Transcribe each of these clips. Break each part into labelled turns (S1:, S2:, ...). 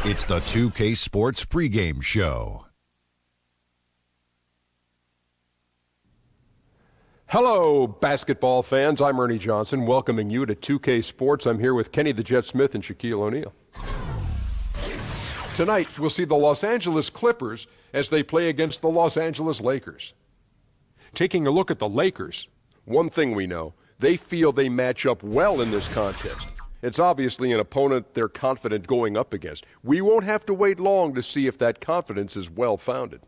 S1: It's the 2K Sports pregame show.
S2: Hello, basketball fans. I'm Ernie Johnson, welcoming you to 2K Sports. I'm here with Kenny the Jet Smith and Shaquille O'Neal. Tonight, we'll see the Los Angeles Clippers as they play against the Los Angeles Lakers. Taking a look at the Lakers, one thing we know, they feel they match up well in this contest. It's obviously an opponent they're confident going up against. We won't have to wait long to see if that confidence is well-founded.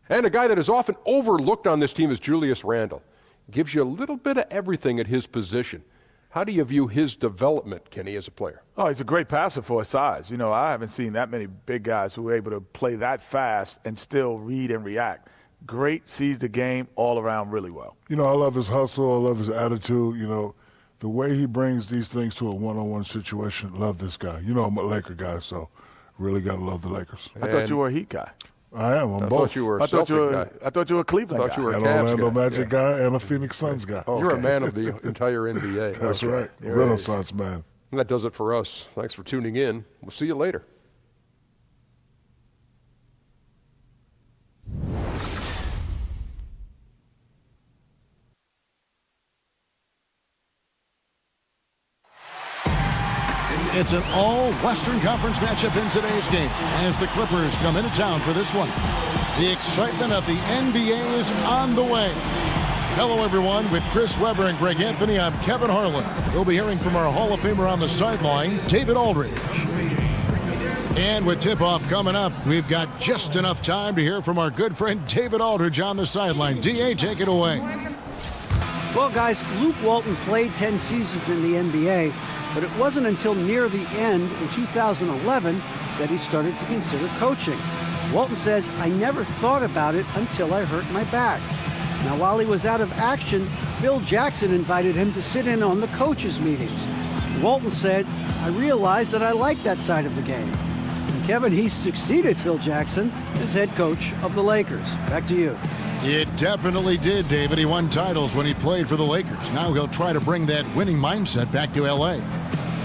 S2: And a guy that is often overlooked on this team is Julius Randle. Gives you a little bit of everything at his position. How do you view his development, Kenny, as a player?
S3: Oh, he's a great passer for his size. You know, I haven't seen that many big guys who are able to play that fast and still read and react. Great, sees the game all around really well.
S4: You know, I love his hustle. I love his attitude. You know, the way he brings these things to a one-on-one situation. Love this guy. You know, I'm a Laker guy, so really got to love the Lakers.
S3: I thought you were a Heat guy.
S4: I am. I'm
S2: I
S4: both.
S2: thought you were a Celtic guy.
S3: I thought you were a Cleveland guy.
S2: You were a
S4: An
S2: Cavs
S4: Orlando
S2: guy.
S4: Magic guy and a Phoenix Suns guy.
S3: Oh,
S2: You're a
S3: okay.
S2: man of the entire NBA.
S4: That's right.
S3: There
S4: Renaissance man.
S2: And that does it for us. Thanks for tuning in. We'll see you later.
S5: It's an all-Western Conference matchup in today's game as the Clippers come into town for this one. The excitement of the NBA is on the way. Hello, everyone. With Chris Webber and Greg Anthony, I'm Kevin Harlan. We'll be hearing from our Hall of Famer on the sideline, David Aldridge. And with tip-off coming up, we've got just enough time to hear from our good friend David Aldridge on the sideline. D.A., take it away.
S6: Well, guys, Luke Walton played 10 seasons in the NBA, but it wasn't until near the end in 2011 that he started to consider coaching. Walton says, "I never thought about it until I hurt my back." Now, while he was out of action, Phil Jackson invited him to sit in on the coaches' meetings. Walton said, "I realized that I liked that side of the game." And Kevin, he succeeded Phil Jackson as head coach of the Lakers. Back to you.
S5: It definitely did, David. He won titles when he played for the Lakers. Now he'll try to bring that winning mindset back to L.A.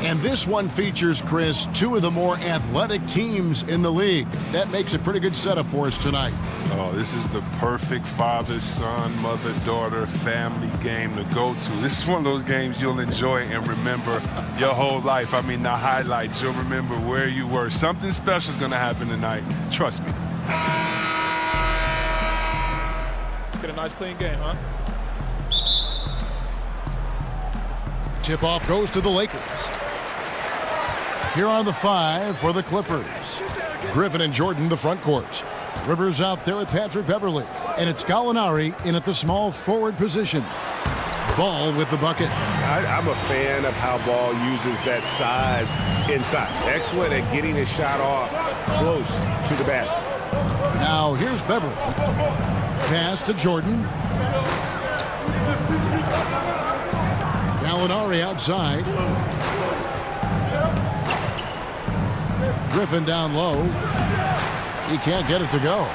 S5: And this one features, Chris, two of the more athletic teams in the league. That makes a pretty good setup for us tonight.
S7: Oh, this is the perfect father-son, mother-daughter family game to go to. This is one of those games you'll enjoy and remember your whole life. I mean, the highlights, you'll remember where you were. Something special is going to happen tonight. Trust me.
S8: Let's get a nice, clean game, huh?
S5: Tip-off goes to the Lakers. Here are the five for the Clippers. Griffin and Jordan, the front court. Rivers out there with Patrick Beverley. And it's Gallinari in at the small forward position. Ball with the bucket.
S9: I'm a fan of how Ball uses that size inside. Excellent at getting his shot off close to the basket.
S5: Now here's Beverley. Pass to Jordan. Gallinari outside. Griffin down low. He can't get it to go.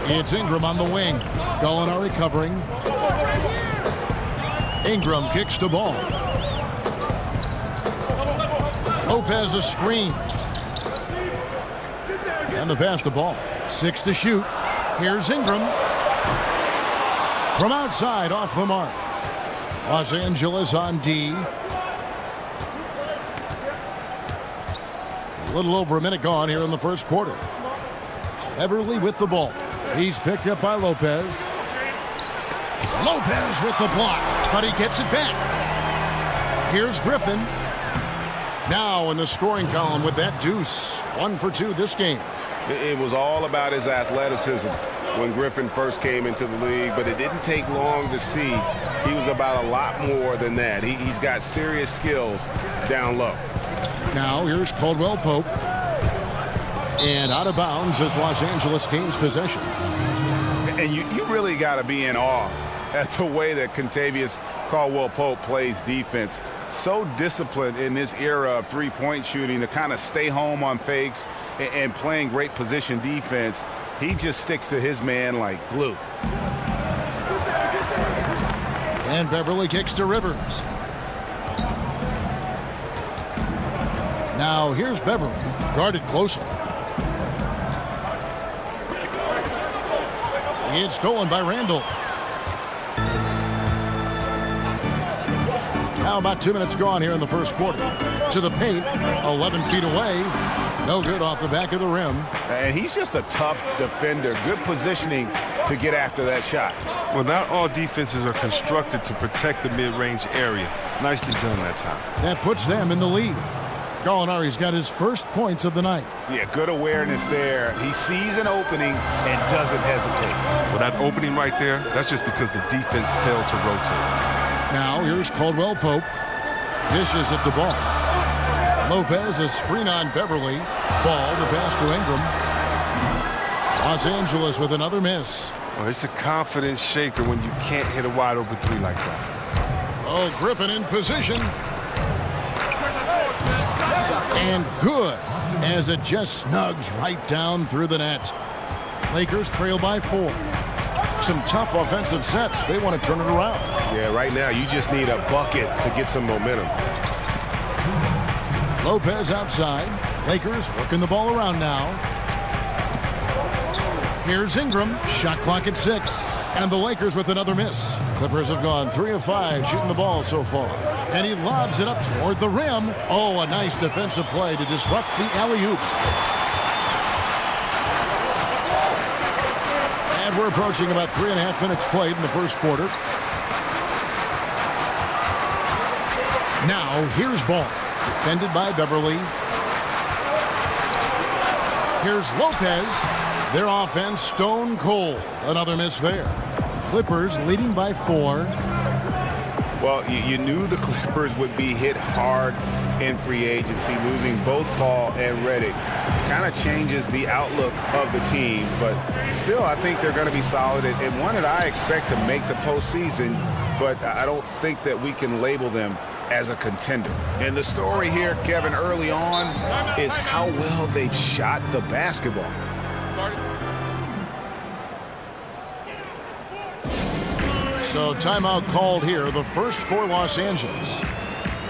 S5: It's Ingram on the wing. Gallinari covering. Ingram kicks the ball. Lopez a screen. And the pass the ball. 6 to shoot. Here's Ingram. From outside, off the mark. Los Angeles on D. A little over a minute gone here in the first quarter. Beverley with the ball. He's picked up by Lopez. Lopez with the block, but he gets it back. Here's Griffin. Now in the scoring column with that deuce. 1 for 2 this game.
S9: It was all about his athleticism when Griffin first came into the league, but it didn't take long to see he was about a lot more than that. He's got serious skills down low.
S5: Now here's Caldwell Pope. And out of bounds as Los Angeles gains possession.
S9: And you really got to be in awe at the way that Kentavious Caldwell Pope plays defense. So disciplined in this era of three-point shooting to kind of stay home on fakes and playing great position defense. He just sticks to his man like glue.
S5: And Beverley kicks to Rivers. Now here's Beverly, guarded closely. It's stolen by Randall. Now about 2 minutes gone here in the first quarter. To the paint, 11 feet away. No good off the back of the rim.
S9: And he's just a tough defender. Good positioning to get after that shot.
S7: Well, not all defenses are constructed to protect the mid-range area. Nicely done that time.
S5: That puts them in the lead. Gallinari's got his first points of the night.
S9: Yeah, good awareness there. He sees an opening and doesn't hesitate.
S7: Well, that opening right there, that's just because the defense failed to rotate.
S5: Now here's Caldwell Pope. Dishes at the ball. Lopez, a screen on Beverly. Ball, the pass to Ingram. Los Angeles with another miss.
S7: Well, it's a confidence shaker when you can't hit a wide open three like that.
S5: Oh, Griffin in position. And good, as it just snugs right down through the net. Lakers trail by 4. Some tough offensive sets. They want to turn it around.
S9: Yeah, right now you just need a bucket to get some momentum.
S5: Lopez outside. Lakers working the ball around now. Here's Ingram. Shot clock at 6. And the Lakers with another miss. Clippers have gone 3 of 5 shooting the ball so far. And he lobs it up toward the rim. Oh, a nice defensive play to disrupt the alley-oop. And we're approaching about 3.5 minutes played in the first quarter. Now, here's Ball. Defended by Beverly. Here's Lopez. Their offense stone cold. Another miss there. Clippers leading by 4.
S9: Well, you knew the Clippers would be hit hard in free agency, losing both Paul and Redick. Kind of changes the outlook of the team, but still I think they're going to be solid and one that I expect to make the postseason, but I don't think that we can label them as a contender. And the story here, Kevin, early on is how well they've shot the basketball.
S5: So timeout called here, the first for Los Angeles.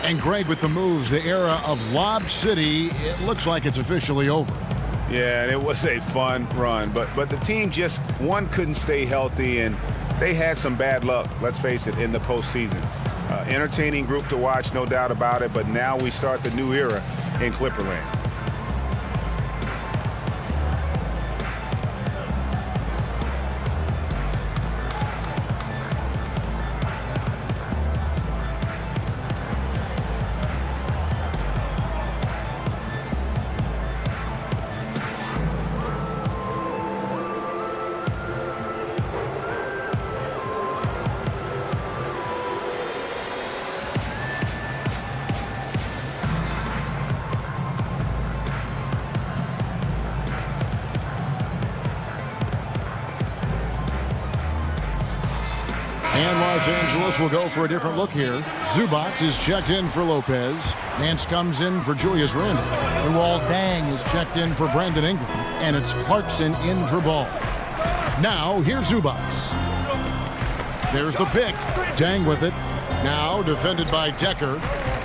S5: And Greg, with the moves, the era of Lob City, it looks like it's officially over.
S9: Yeah, and it was a fun run, but the team just, one, couldn't stay healthy, and they had some bad luck, let's face it, in the postseason. Entertaining group to watch, no doubt about it, but now we start the new era in Clipperland.
S5: And Los Angeles will go for a different look here. Zubac is checked in for Lopez. Nance comes in for Julius Randle. Luol Deng is checked in for Brandon Ingram. And it's Clarkson in for Ball. Now, here's Zubac. There's the pick. Deng with it. Now defended by Decker.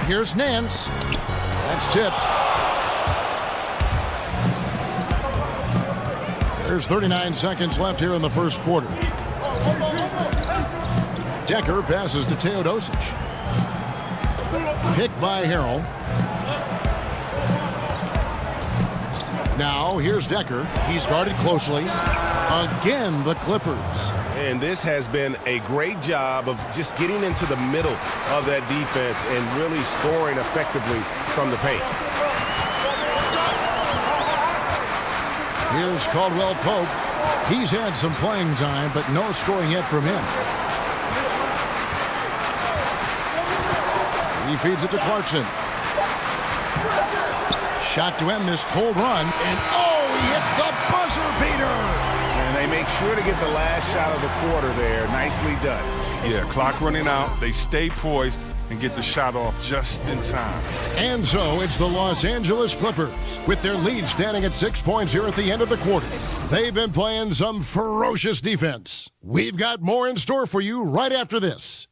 S5: Here's Nance. That's tipped. There's 39 seconds left here in the first quarter. Decker passes to Teodosic. Picked by Harrell. Now, here's Decker. He's guarded closely. Again, the Clippers.
S9: And this has been a great job of just getting into the middle of that defense and really scoring effectively from the paint.
S5: Here's Caldwell Pope. He's had some playing time, but no scoring yet from him. He feeds it to Clarkson. Shot to end this cold run, and oh, he hits the buzzer beater!
S9: And they make sure to get the last shot of the quarter there. Nicely done.
S7: Yeah, clock running out. They stay poised and get the shot off just in time.
S5: And so it's the Los Angeles Clippers with their lead standing at 6 points here at the end of the quarter. They've been playing some ferocious defense. We've got more in store for you right after this.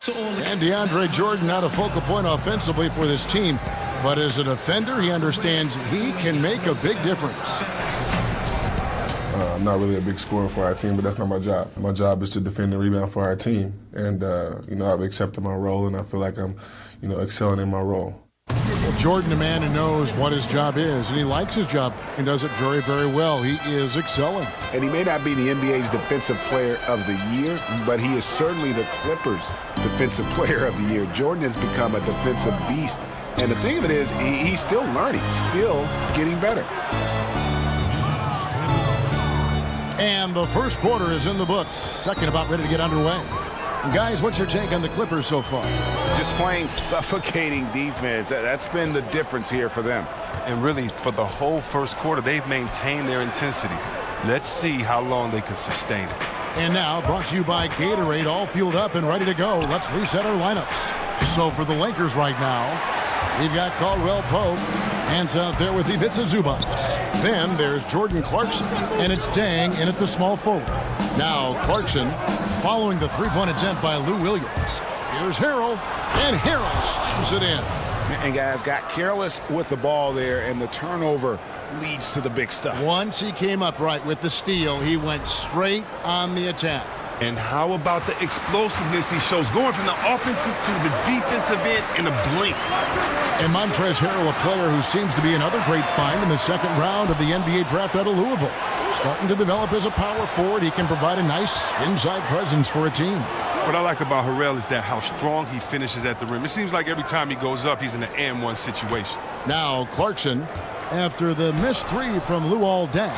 S5: And DeAndre Jordan not a focal point offensively for this team, but as a defender, he understands he can make a big difference.
S10: I'm not really a big scorer for our team, but that's not my job. My job is to defend and rebound for our team. And, I've accepted my role, and I feel like I'm, excelling in my role.
S5: Well, Jordan, a man who knows what his job is, and he likes his job and does it very, very well. He is excelling.
S9: And he may not be the NBA's Defensive Player of the Year, but he is certainly the Clippers' Defensive Player of the Year. Jordan has become a defensive beast. And the thing of it is, he's still learning, still getting better.
S5: And the first quarter is in the books. Second about ready to get underway. And guys, what's your take on the Clippers so far?
S9: Just playing suffocating defense. That's been the difference here for them.
S7: And really, for the whole first quarter, they've maintained their intensity. Let's see how long they can sustain it.
S5: And now, brought to you by Gatorade, all fueled up and ready to go. Let's reset our lineups. So for the Lakers right now, we've got Caldwell Pope. Hands out there with Ivica Zubac. Then there's Jordan Clarkson, and it's Dang in at the small forward. Now Clarkson following the three-point attempt by Lou Williams. Here's Harrell, and Harrell slams it in.
S9: And guys got careless with the ball there, and the turnover leads to the big stuff.
S5: Once he came up right with the steal, he went straight on the attack.
S11: And how about the explosiveness he shows, going from the offensive to the defensive end in a blink.
S5: And Montrezl Harrell, a player who seems to be another great find in the second round of the NBA draft out of Louisville. Starting to develop as a power forward, he can provide a nice inside presence for a team.
S7: What I like about Harrell is that how strong he finishes at the rim. It seems like every time he goes up, he's in an and-one situation.
S5: Now Clarkson, after the missed three from Luol Deng.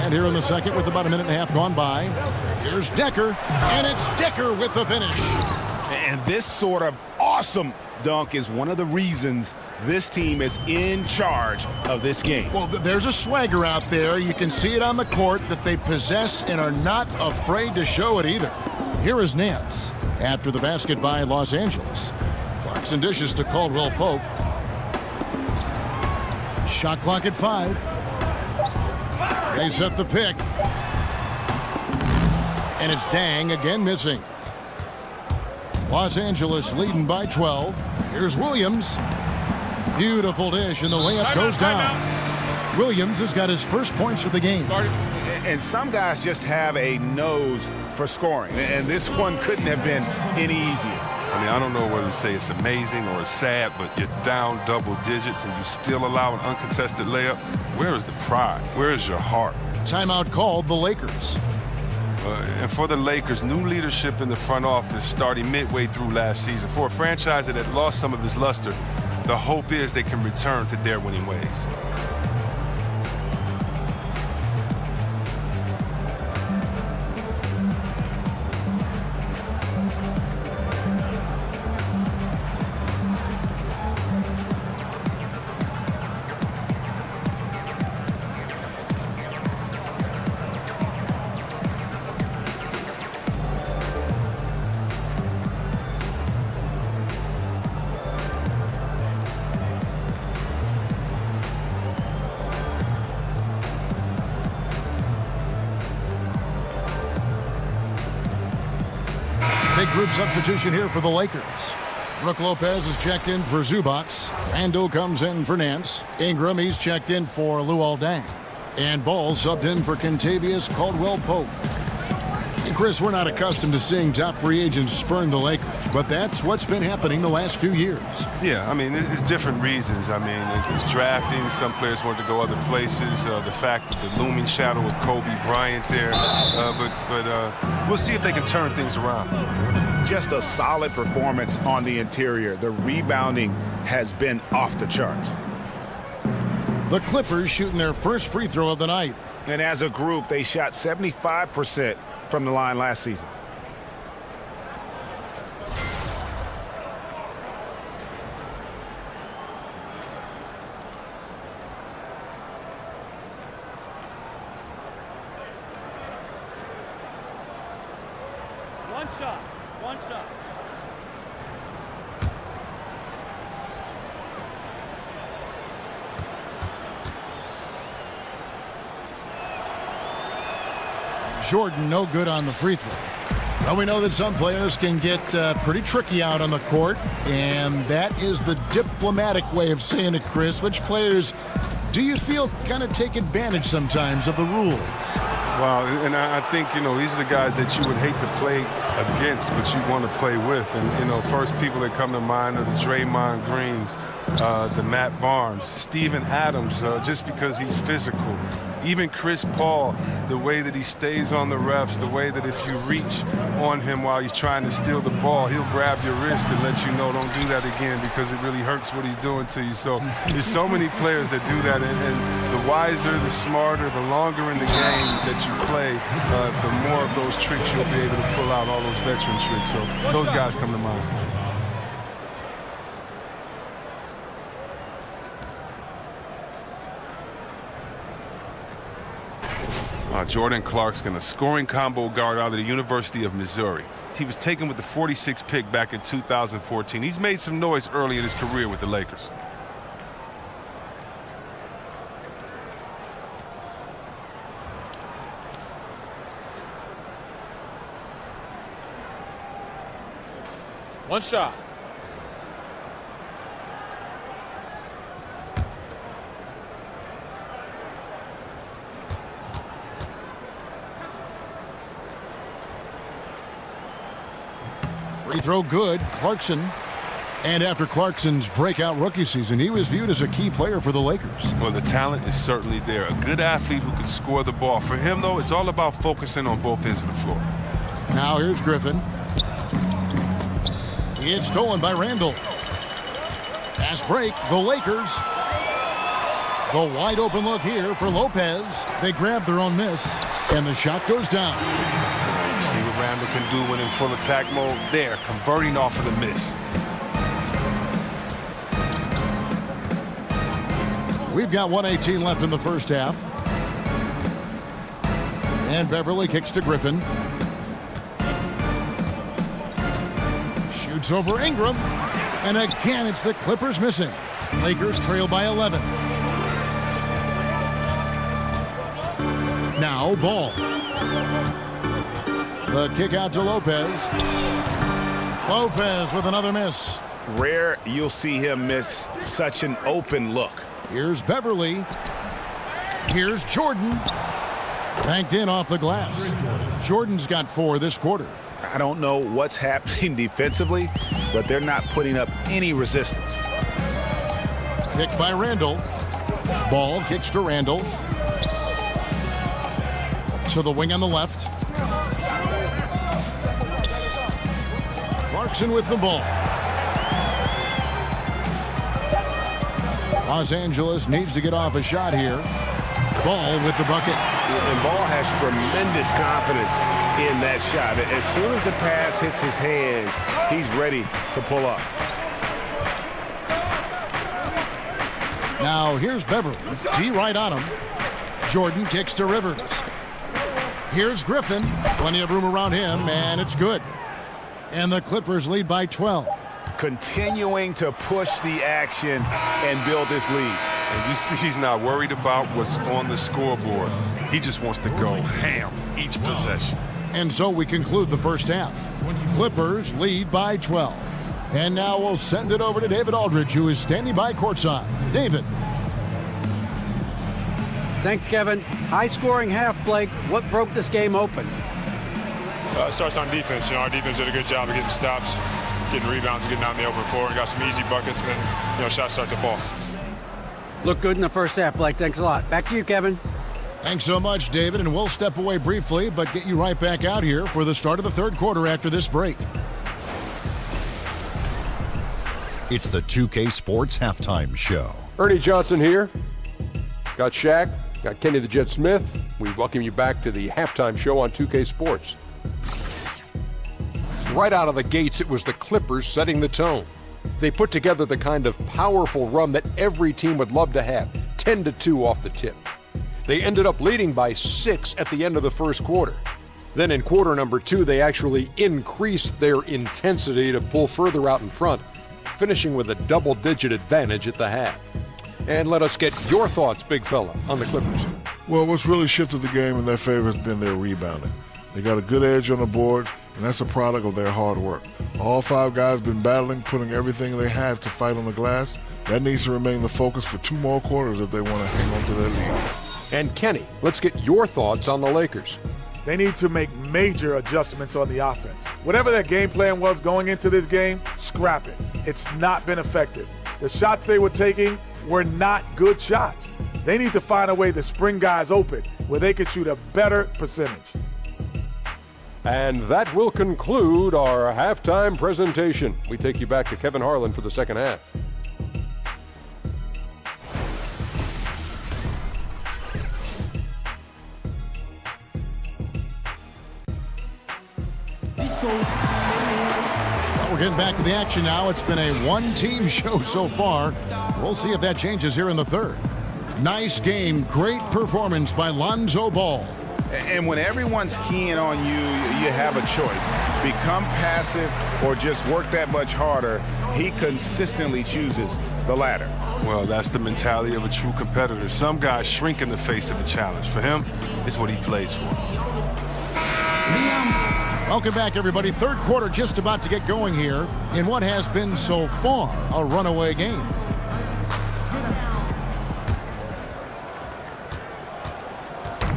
S5: And here in the second with about a minute and a half gone by, here's Decker, and it's Decker with the finish.
S9: And this sort of awesome dunk is one of the reasons this team is in charge of this game.
S5: Well, there's a swagger out there. You can see it on the court that they possess and are not afraid to show it either. Here is Nance after the basket by Los Angeles. Clarkson dishes to Caldwell Pope. Shot clock at 5. They set the pick. And it's Dang again missing. Los Angeles leading by 12. Here's Williams. Beautiful dish, and the layup goes down. Williams has got his first points of the game.
S9: And some guys just have a nose for scoring, and this one couldn't have been any easier.
S7: I mean, I don't know whether to say it's amazing or it's sad, but you're down double digits and you still allow an uncontested layup. Where is the pride? Where is your heart?
S5: Timeout called the Lakers.
S7: And for the Lakers, new leadership in the front office starting midway through last season. For a franchise that had lost some of its luster, the hope is they can return to their winning ways.
S5: Big group substitution here for the Lakers. Brook Lopez is checked in for Zubac. Randall comes in for Nance. Ingram, he's checked in for Luol Deng. And Ball subbed in for Kentavious Caldwell-Pope. And Chris, we're not accustomed to seeing top free agents spurn the Lakers, but that's what's been happening the last few years.
S7: Yeah, I mean, it's different reasons. I mean, it's drafting. Some players want to go other places. The fact that the looming shadow of Kobe Bryant there. But we'll see if they can turn things around.
S9: Just a solid performance on the interior. The rebounding has been off the charts.
S5: The Clippers shooting their first free throw of the night.
S9: And as a group, they shot 75% from the line last season.
S8: One shot.
S5: Jordan no good on the free throw. Well, we know that some players can get pretty tricky out on the court, and that is the diplomatic way of saying it, Chris. Which players do you feel kind of take advantage sometimes of the rules?
S7: Well, and I think, these are the guys that you would hate to play against, but you want to play with. And, first people that come to mind are the Draymond Greens, the Matt Barnes, Steven Adams, just because he's physical. Even Chris Paul, the way that he stays on the refs, the way that if you reach on him while he's trying to steal the ball, he'll grab your wrist and let you know, don't do that again, because it really hurts what he's doing to you. So there's so many players that do that, and the wiser, the smarter, the longer in the game that you play, the more of those tricks you'll be able to pull out, all those veteran tricks. So those guys come to mind. Jordan Clarkson, a scoring combo guard out of the University of Missouri. He was taken with the 46th pick back in 2014. He's made some noise early in his career with the Lakers.
S12: One shot.
S5: Free throw good, Clarkson. And after Clarkson's breakout rookie season, he was viewed as a key player for the Lakers.
S7: Well, the talent is certainly there. A good athlete who can score the ball. For him, though, it's all about focusing on both ends of the floor.
S5: Now here's Griffin. It's stolen by Randall. Pass break, the Lakers. The wide open look here for Lopez. They grab their own miss, and the shot goes down.
S7: See what Randall can do when in full attack mode there, converting off of the miss.
S5: We've got 1:18 left in the first half. And Beverly kicks to Griffin. Shoots over Ingram. And again, it's the Clippers missing. Lakers trail by 11. Now Ball. The kick out to Lopez. Lopez with another miss.
S9: Rare you'll see him miss such an open look.
S5: Here's Beverly. Here's Jordan. Banked in off the glass. Jordan's got 4 this quarter.
S9: I don't know what's happening defensively, but they're not putting up any resistance.
S5: Picked by Randall. Ball kicks to Randall. To the wing on the left. Clarkson with the ball. Los Angeles needs to get off a shot here. Ball with the bucket.
S13: And Ball has tremendous confidence in that shot. As soon as the pass hits his hands, he's ready to pull up.
S5: Now here's Beverly. G right on him. Jordan kicks to Rivers. Here's Griffin. Plenty of room around him, and it's good. And the Clippers lead by 12.
S9: Continuing to push the action and build this lead.
S7: And you see he's not worried about what's on the scoreboard. He just wants to go ham each possession.
S5: And so we conclude the first half. Clippers lead by 12. And now we'll send it over to David Aldridge, who is standing by courtside. David.
S6: Thanks, Kevin. High-scoring half, Blake. What broke this game open?
S14: It starts on defense. Our defense did a good job of getting stops, getting rebounds, getting down the open floor, and got some easy buckets, and then, shots start to fall.
S6: Looked good in the first half, Blake. Thanks a lot. Back to you, Kevin.
S5: Thanks so much, David, and we'll step away briefly, but get you right back out here for the start of the third quarter after this break.
S1: It's the 2K Sports Halftime Show.
S2: Ernie Johnson here. Got Shaq, got Kenny the Jet Smith. We welcome you back to the halftime show on 2K Sports. Right out of the gates, it was the Clippers setting the tone. They put together the kind of powerful run that every team would love to have, 10-2 off the tip. They ended up leading by 6 at the end of the first quarter. Then in quarter number 2, they actually increased their intensity to pull further out in front, finishing with a double-digit advantage at the half. And let us get your thoughts, big fella, on the Clippers.
S4: Well, what's really shifted the game in their favor has been their rebounding. They got a good edge on the board, and that's a product of their hard work. All 5 guys been battling, putting everything they have to fight on the glass. That needs to remain the focus for 2 more quarters if they want to hang on to their lead.
S2: And Kenny, let's get your thoughts on the Lakers.
S3: They need to make major adjustments on the offense. Whatever their game plan was going into this game, scrap it. It's not been effective. The shots they were taking were not good shots. They need to find a way to spring guys open where they can shoot a better percentage.
S2: And that will conclude our halftime presentation. We take you back to Kevin Harlan for the second half.
S5: Well, we're getting back to the action now. It's been a one-team show so far. We'll see if that changes here in the third. Nice game. Great performance by Lonzo Ball.
S9: And when everyone's keying on you, you have a choice. Become passive or just work that much harder. He consistently chooses the latter.
S7: Well, that's the mentality of a true competitor. Some guys shrink in the face of a challenge. For him, it's what he plays for.
S5: Welcome back, everybody. Third quarter just about to get going here in what has been so far a runaway game.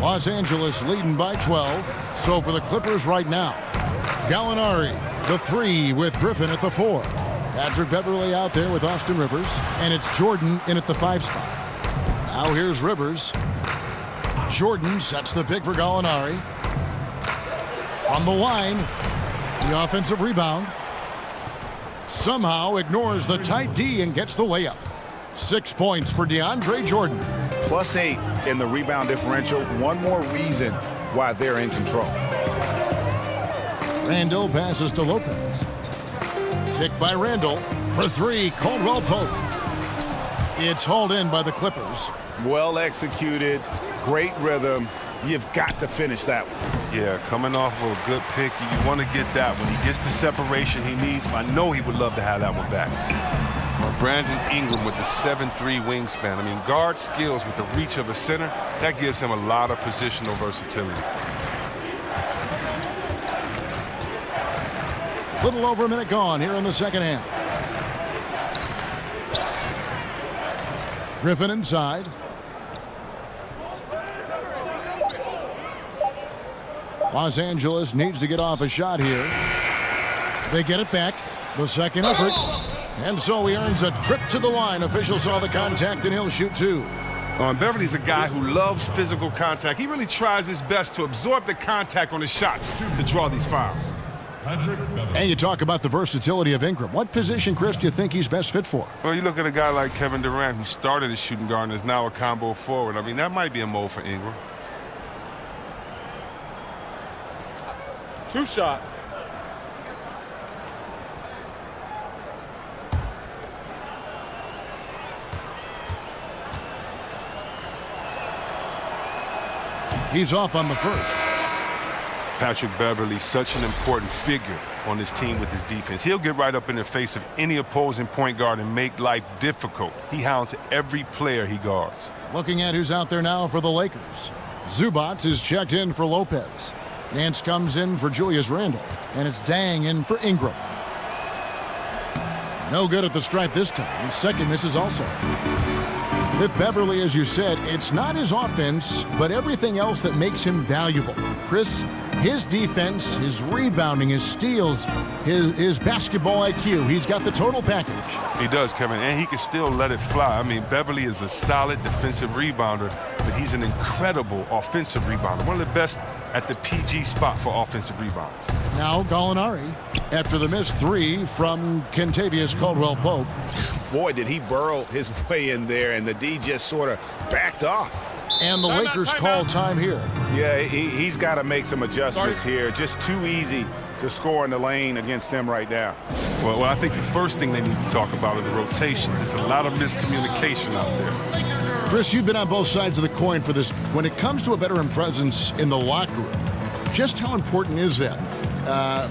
S5: Los Angeles leading by 12. So for the Clippers right now, Gallinari, the 3 with Griffin at the 4. Patrick Beverley out there with Austin Rivers, and it's Jordan in at the 5 spot. Now here's Rivers. Jordan sets the pick for Gallinari. From the line, the offensive rebound. Somehow ignores the tight D and gets the layup. 6 points for DeAndre Jordan.
S9: +8 in the rebound differential. One more reason why they're in control.
S5: Randall passes to Lopez. Picked by Randall for 3. Caldwell Pope. It's hauled in by the Clippers.
S9: Well executed. Great rhythm. You've got to finish that one.
S7: Yeah, coming off of a good pick, you want to get that. When he gets the separation he needs, I know he would love to have that one back. Brandon Ingram with the 7'3" wingspan. I mean, guard skills with the reach of a center, that gives him a lot of positional versatility.
S5: Little over a minute gone here in the second half. Griffin inside. Los Angeles needs to get off a shot here. They get it back. The second effort. And so he earns a trip to the line. Official saw the contact, and he'll shoot 2.
S7: Beverly's a guy who loves physical contact. He really tries his best to absorb the contact on his shots to draw these fouls.
S5: And you talk about the versatility of Ingram. What position, Chris, do you think he's best fit for?
S7: Well, you look at a guy like Kevin Durant, who started as shooting guard and is now a combo forward. I mean, that might be a mold for Ingram.
S12: 2 shots.
S5: He's off on the first.
S7: Patrick Beverley, such an important figure on this team with his defense. He'll get right up in the face of any opposing point guard and make life difficult. He hounds every player he guards.
S5: Looking at who's out there now for the Lakers. Zubac is checked in for Lopez. Nance comes in for Julius Randle. And it's Dang in for Ingram. No good at the stripe this time. His second misses also. With Beverley, as you said, it's not his offense, but everything else that makes him valuable. Chris, his defense, his rebounding, his steals, his basketball IQ, he's got the total package.
S7: He does, Kevin, and he can still let it fly. I mean, Beverley is a solid defensive rebounder, but he's an incredible offensive rebounder. One of the best at the PG spot for offensive rebound.
S5: Now Gallinari, after the missed 3 from Kentavious Caldwell-Pope.
S9: Boy, did he burrow his way in there, and the D just sort of backed off.
S5: And the Lakers call time here.
S9: Yeah, he's got to make some adjustments here. Just too easy to score in the lane against them right now.
S7: Well, I think the first thing they need to talk about are the rotations. There's a lot of miscommunication out there.
S5: Chris, you've been on both sides of the coin for this. When it comes to a veteran presence in the locker room, just how important is that?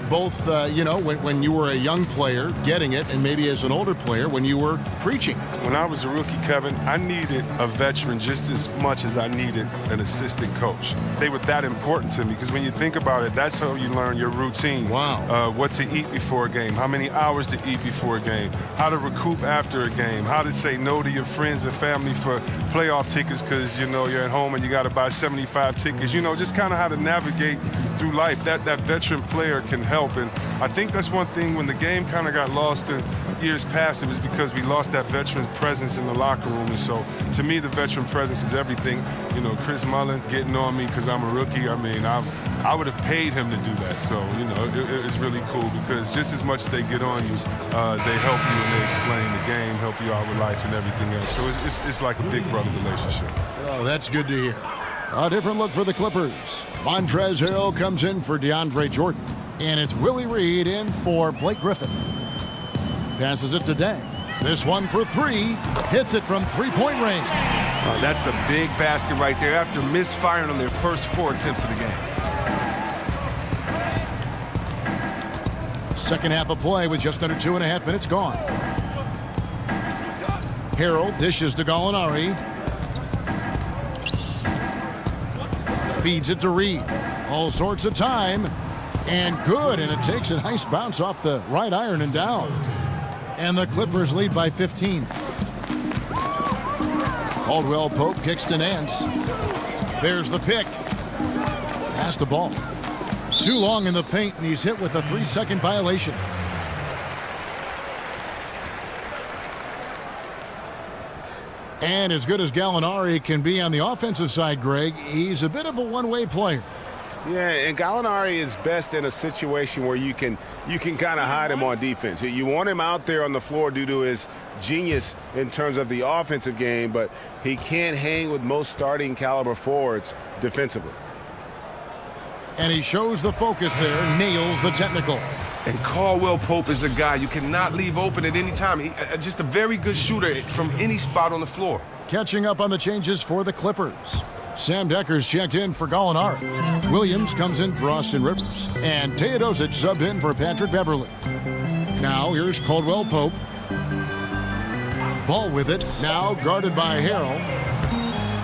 S5: both, when you were a young player getting it and maybe as an older player when you were preaching?
S7: When I was a rookie, Kevin, I needed a veteran just as much as I needed an assistant coach. They were that important to me because when you think about it, that's how you learn your routine.
S5: Wow.
S7: What to eat before a game, how many hours to eat before a game, how to recoup after a game, how to say no to your friends and family for playoff tickets because, you're at home and you got to buy 75 tickets. Just kind of how to navigate through life. That veteran player can help. And I think that's one thing when the game kind of got lost in years past, it was because we lost that veteran presence in the locker room. And so to me, the veteran presence is everything. Chris Mullin getting on me because I'm a rookie. I mean, I would have paid him to do that. So, it's really cool because just as much as they get on you, they help you and they explain the game, help you out with life and everything else. So it's like a big brother relationship.
S5: Oh, that's good to hear. A different look for the Clippers. Montrezl Harrell comes in for DeAndre Jordan. And it's Willie Reed in for Blake Griffin. Passes it to Deng. This one for three. Hits it from three-point range.
S11: That's a big basket right there after misfiring on their first 4 attempts of the game.
S5: Second half of play with just under 2.5 minutes gone. Harrell dishes to Gallinari. Feeds it to Reed. All sorts of time. And good. And it takes a nice bounce off the right iron and down. And the Clippers lead by 15. Caldwell Pope kicks to Nance. There's the pick. Pass the ball. Too long in the paint, and he's hit with a 3-second violation. And as good as Gallinari can be on the offensive side, Greg, he's a bit of a one-way player.
S9: Yeah, and Gallinari is best in a situation where you can kind of hide him on defense. You want him out there on the floor due to his genius in terms of the offensive game, but he can't hang with most starting caliber forwards defensively.
S5: And he shows the focus there, nails the technical.
S11: And Caldwell Pope is a guy you cannot leave open at any time. Just a very good shooter from any spot on the floor.
S5: Catching up on the changes for the Clippers. Sam Decker's checked in for Gallinari. Williams comes in for Austin Rivers. And Teodosic subbed in for Patrick Beverley. Now here's Caldwell Pope. Ball with it. Now guarded by Harrell.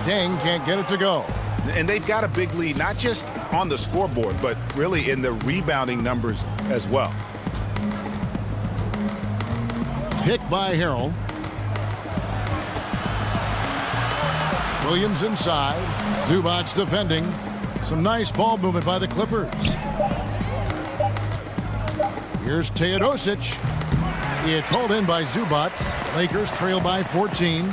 S5: Deng can't get it to go.
S9: And they've got a big lead, not just on the scoreboard, but really in the rebounding numbers as well.
S5: Pick by Harrell. Williams inside. Zubac's defending. Some nice ball movement by the Clippers. Here's Teodosic. It's hauled in by Zubac. Lakers trail by 14.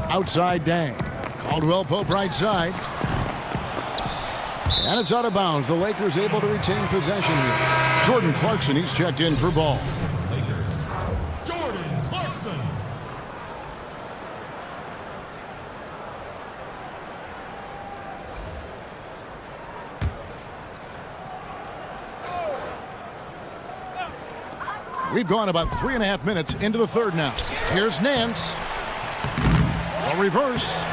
S5: Outside Deng. Caldwell Pope right side. And it's out of bounds. The Lakers able to retain possession here. Jordan Clarkson, he's checked in for ball.
S15: Jordan Clarkson.
S5: We've gone about 3.5 minutes into the third now. Here's Nance. A reverse.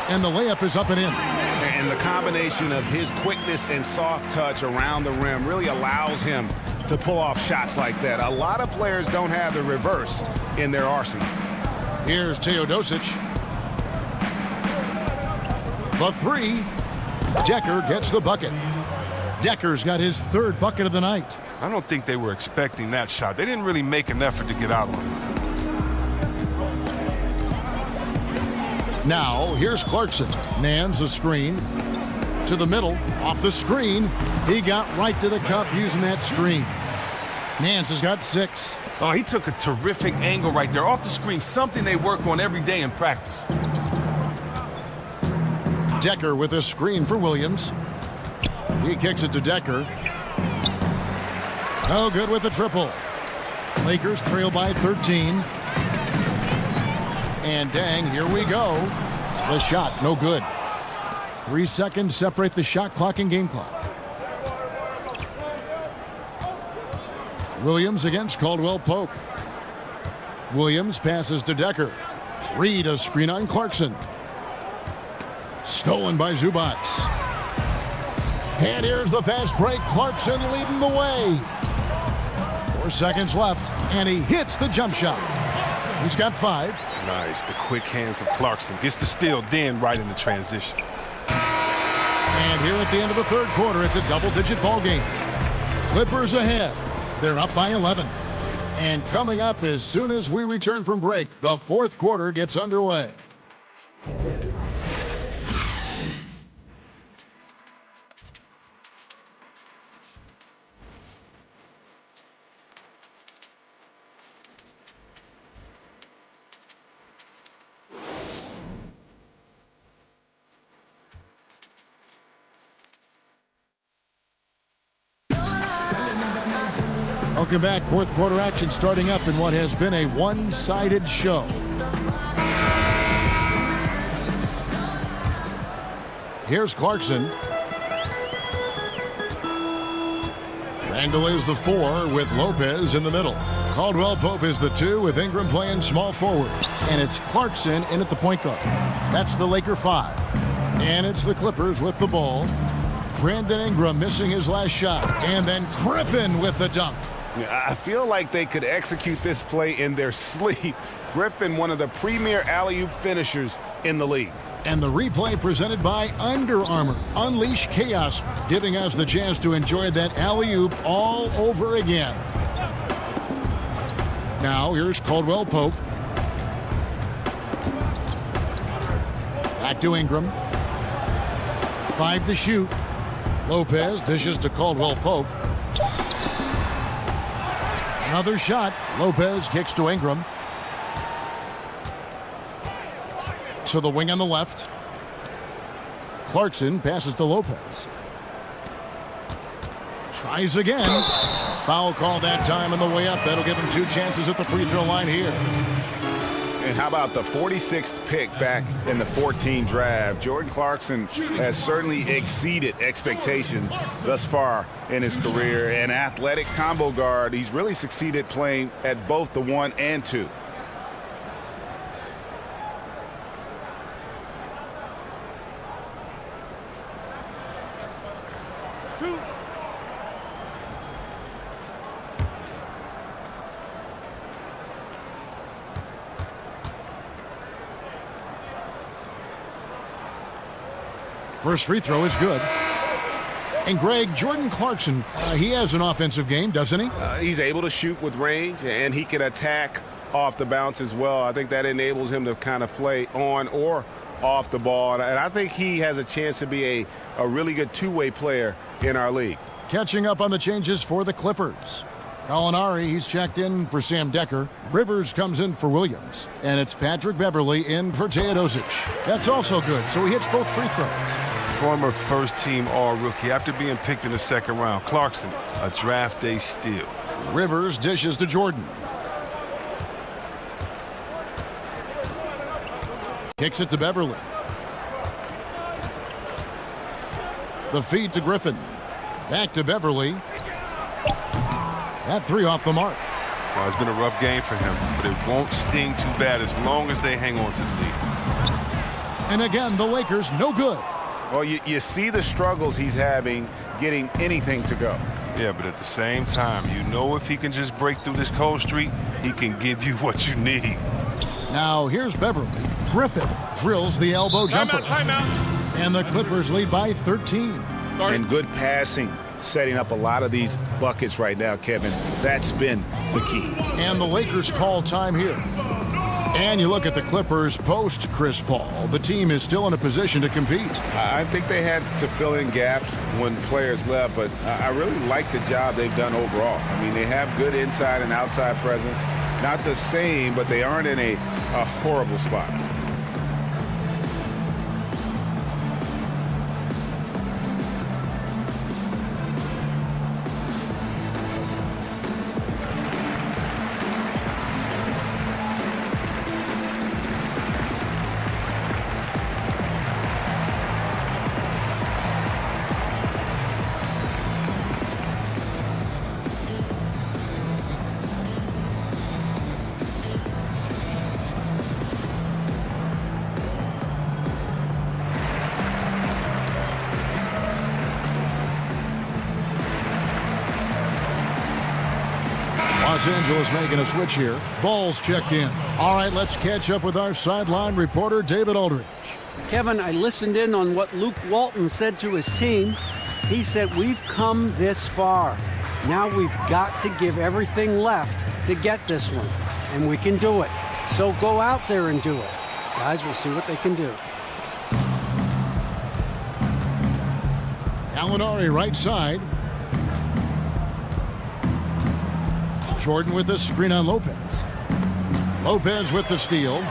S5: And the layup is up and in.
S9: And the combination of his quickness and soft touch around the rim really allows him to pull off shots like that. A lot of players don't have the reverse in their arsenal.
S5: Here's Teodosic. The three. Decker gets the bucket. Decker's got his third bucket of the night.
S7: I don't think they were expecting that shot. They didn't really make an effort to get out of it.
S5: Now, here's Clarkson. Nance a screen. To the middle. Off the screen. He got right to the cup using that screen. Nance has got 6.
S11: Oh, he took a terrific angle right there off the screen. Something they work on every day in practice.
S5: Decker with a screen for Williams. He kicks it to Decker. No good with the triple. Lakers trail by 13. And Deng, here we go. The shot, no good. 3 seconds separate the shot clock and game clock. Williams against Caldwell Pope. Williams passes to Decker. Reed a screen on Clarkson. Stolen by Zubac. And here's the fast break. Clarkson leading the way. 4 seconds left, and he hits the jump shot. He's got 5.
S7: Nice. The quick hands of Clarkson. Gets the steal, then right in the transition.
S5: And here at the end of the third quarter, it's a double-digit ball game. Clippers ahead. They're up by 11. And coming up as soon as we return from break, the fourth quarter gets underway. Welcome back. Fourth quarter action starting up in what has been a one-sided show. Here's Clarkson. Randall is the 4 with Lopez in the middle. Caldwell Pope is the 2 with Ingram playing small forward. And it's Clarkson in at the point guard. That's the Laker 5. And it's the Clippers with the ball. Brandon Ingram missing his last shot. And then Griffin with the dunk.
S9: I feel like they could execute this play in their sleep. Griffin, one of the premier alley-oop finishers in the league.
S5: And the replay presented by Under Armour. Unleash chaos, giving us the chance to enjoy that alley-oop all over again. Now here's Caldwell Pope. Back to Ingram. 5 to shoot. Lopez dishes to Caldwell Pope. Another shot. Lopez kicks to Ingram. To the wing on the left. Clarkson passes to Lopez. Tries again. Foul call that time on the way up. That'll give him 2 chances at the free throw line here.
S9: And how about the 46th pick back in the 14 draft? Jordan Clarkson has certainly exceeded expectations thus far in his career. An athletic combo guard. He's really succeeded playing at both the 1 and 2.
S5: First free throw is good. And Greg, Jordan Clarkson, he has an offensive game, doesn't he?
S9: He's able to shoot with range, and he can attack off the bounce as well. I think that enables him to kind of play on or off the ball. And I think he has a chance to be a really good two-way player in our league.
S5: Catching up on the changes for the Clippers. Gallinari, he's checked in for Sam Decker. Rivers comes in for Williams. And it's Patrick Beverly in for Teodosic. That's also good, so he hits both free throws.
S7: Former first-team All-Rookie after being picked in the second round. Clarkson, a draft day steal.
S5: Rivers dishes to Jordan. Kicks it to Beverly. The feed to Griffin. Back to Beverly. That 3 off the mark.
S7: Well, it's been a rough game for him, but it won't sting too bad as long as they hang on to the lead.
S5: And again, the Lakers no good.
S9: Well, you see the struggles he's having getting anything to go.
S7: Yeah, but at the same time, you know if he can just break through this cold streak, he can give you what you need.
S5: Now here's Beverly. Griffin drills the elbow jumper.
S12: Timeout.
S5: And the Clippers lead by 13.
S9: And good passing, setting up a lot of these buckets right now, Kevin. That's been the key.
S5: And the Lakers call time here. And you look at the Clippers post Chris Paul. The team is still in a position to compete.
S9: I think they had to fill in gaps when players left, but I really like the job they've done overall. I mean, they have good inside and outside presence. Not the same, but they aren't in a horrible spot.
S5: Los Angeles making a switch here. Ball's checked in. All right, let's catch up with our sideline reporter, David Aldridge.
S6: Kevin, I listened in on what Luke Walton said to his team. He said, we've come this far. Now we've got to give everything left to get this one. And we can do it. So go out there and do it. Guys, we'll see what they can do.
S5: Gallinari right side. Jordan with the screen on Lopez. Lopez with the steal.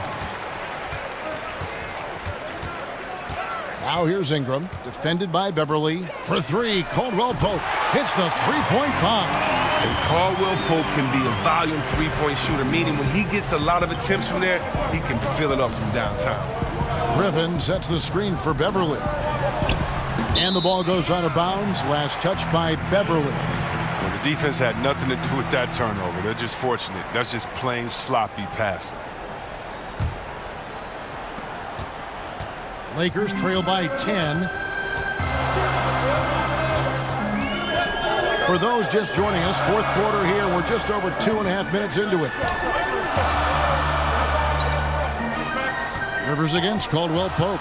S5: Now here's Ingram, defended by Beverly. For three, Caldwell Pope hits the three-point bomb.
S11: And Caldwell Pope can be a volume three-point shooter, meaning when he gets a lot of attempts from there, he can fill it up from downtown.
S5: Griffin sets the screen for Beverly. And the ball goes out of bounds. Last touch by Beverly.
S7: Well, the defense had nothing to do with that turnover. They're just fortunate. That's just plain sloppy passing.
S5: Lakers trail by 10. For those just joining us, fourth quarter here. We're just over 2.5 minutes into it. Rivers against Caldwell Pope.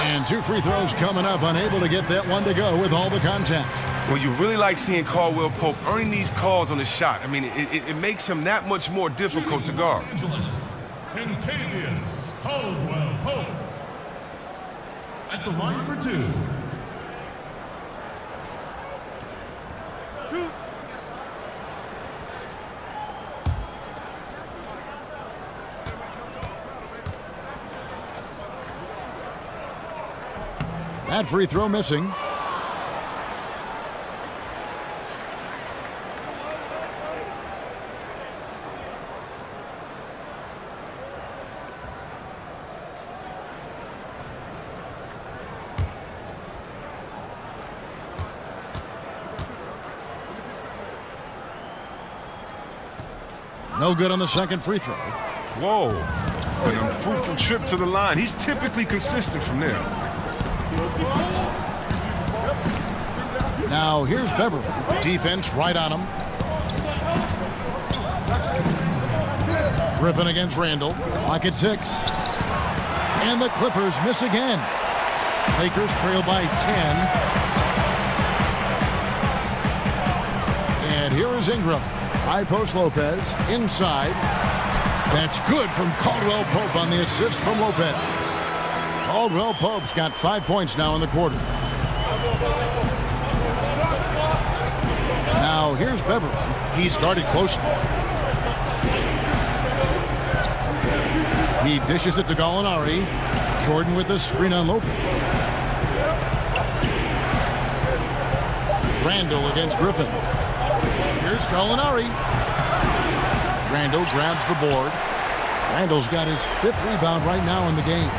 S5: And two free throws coming up. Unable to get that one to go with all the contact.
S11: Well, you really like seeing Caldwell Pope earning these calls on the shot. I mean, it makes him that much more difficult to guard.
S15: Kentavious Caldwell Pope at the line for two.
S5: That free throw missing. No good on the second free throw.
S7: Whoa. An unfruitful trip to the line. He's typically consistent from there.
S5: Now here's Beverly. Defense right on him. Griffin against Randall. Clock at 6. And the Clippers miss again. Lakers trail by 10. And here is Ingram. High post Lopez. Inside. That's good from Caldwell Pope on the assist from Lopez. Caldwell Pope's got 5 points now in the quarter. Now here's Beverly. He's guarded closely. He dishes it to Gallinari. Jordan with the screen on Lopez. Randall against Griffin. Here's Gallinari. Randall grabs the board. Randall's got his 5th rebound right now in the game.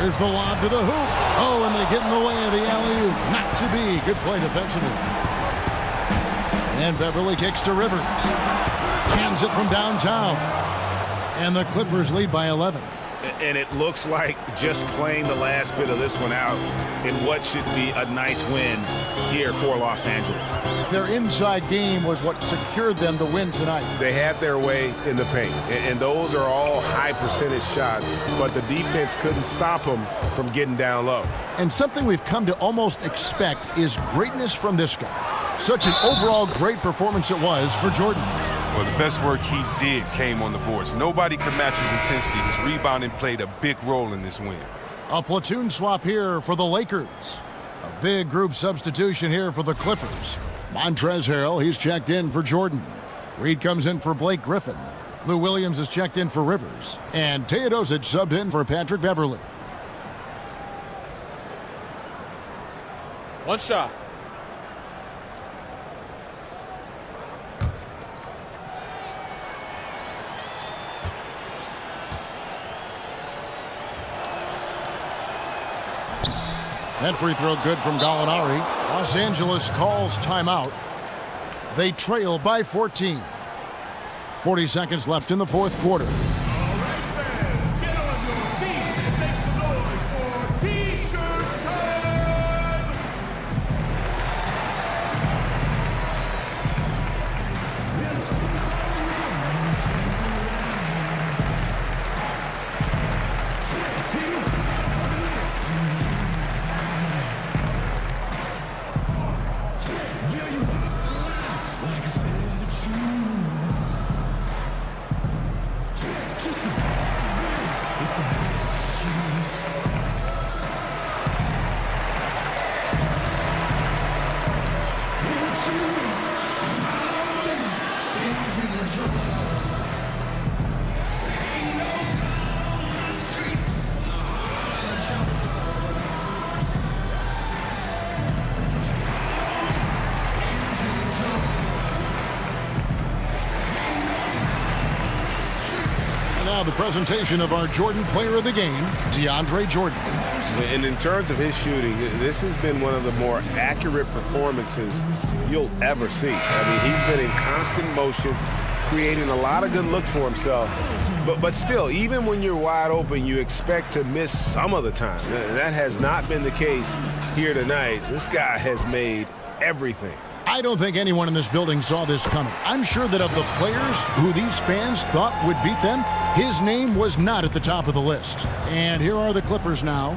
S5: Here's the lob to the hoop. Oh, and they get in the way of the alley-oop. Not to be. Good play defensively. And Beverly kicks to Rivers. Cans it from downtown. And the Clippers lead by 11.
S9: And it looks like just playing the last bit of this one out in what should be a nice win here for Los Angeles.
S5: Their inside game was what secured them to win tonight.
S13: They had their way in the paint, and those are all high percentage shots, but the defense couldn't stop them from getting down low.
S5: And something we've come to almost expect is greatness from this guy. Such an overall great performance it was for Jordan.
S7: Well, the best work he did came on the boards. Nobody could match his intensity. His rebounding played a big role in this win.
S5: A platoon swap here for the Lakers. A big group substitution here for the Clippers. Montrezl Harrell, he's checked in for Jordan. Reed comes in for Blake Griffin. Lou Williams is checked in for Rivers. And Teodosic subbed in for Patrick Beverly.
S12: One shot.
S5: That free throw good from Gallinari. Los Angeles calls timeout. They trail by 14. 40 seconds left in the fourth quarter. now the presentation of our Jordan Player of the Game, DeAndre Jordan.
S13: And in terms of his shooting, this has been one of the more accurate performances you'll ever see. I mean, he's been in constant motion, creating a lot of good looks for himself. But still, even when you're wide open, you expect to miss some of the time. That has not been the case here tonight. This guy has made everything.
S5: I don't think anyone in this building saw this coming. I'm sure that of the players who these fans thought would beat them, his name was not at the top of the list. And here are the Clippers now,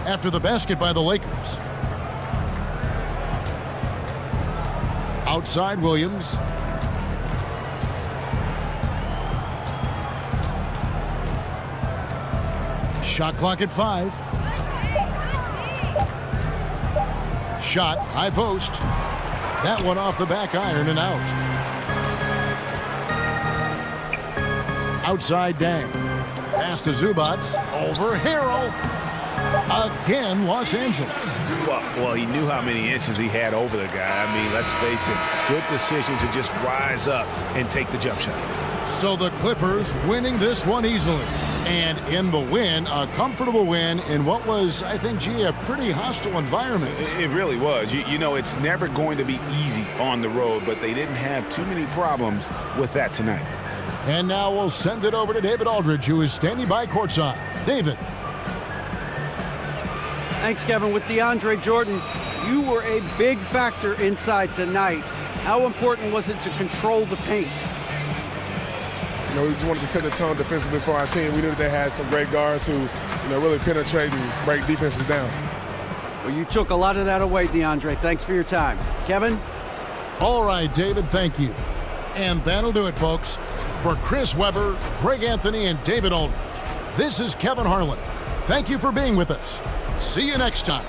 S5: after the basket by the Lakers. Outside Williams. Shot clock at 5. Shot, high post. That one off the back iron and out. Outside Dang. Pass to Zubac. Over Harrell. Again, Los Angeles.
S13: Well, he knew how many inches he had over the guy. I mean, let's face it, good decision to just rise up and take the jump shot.
S5: So the Clippers winning this one easily. And in the win, a comfortable win in what was, I think, a pretty hostile environment.
S9: It really was. You know, it's never going to be easy on the road, but they didn't have too many problems with that tonight.
S5: And now we'll send it over to David Aldridge, who is standing by courtside. David.
S6: Thanks, Kevin. With DeAndre Jordan, you were a big factor inside tonight. How important was it to control the paint?
S10: You know, we just wanted to set the tone defensively for our team. We knew that they had some great guards who, you know, really penetrate and break defenses down.
S6: Well, you took a lot of that away, DeAndre. Thanks for your time. Kevin?
S5: All right, David, thank you. And that'll do it, folks. For Chris Webber, Greg Anthony, and David Aldridge, this is Kevin Harlan. Thank you for being with us. See you next time.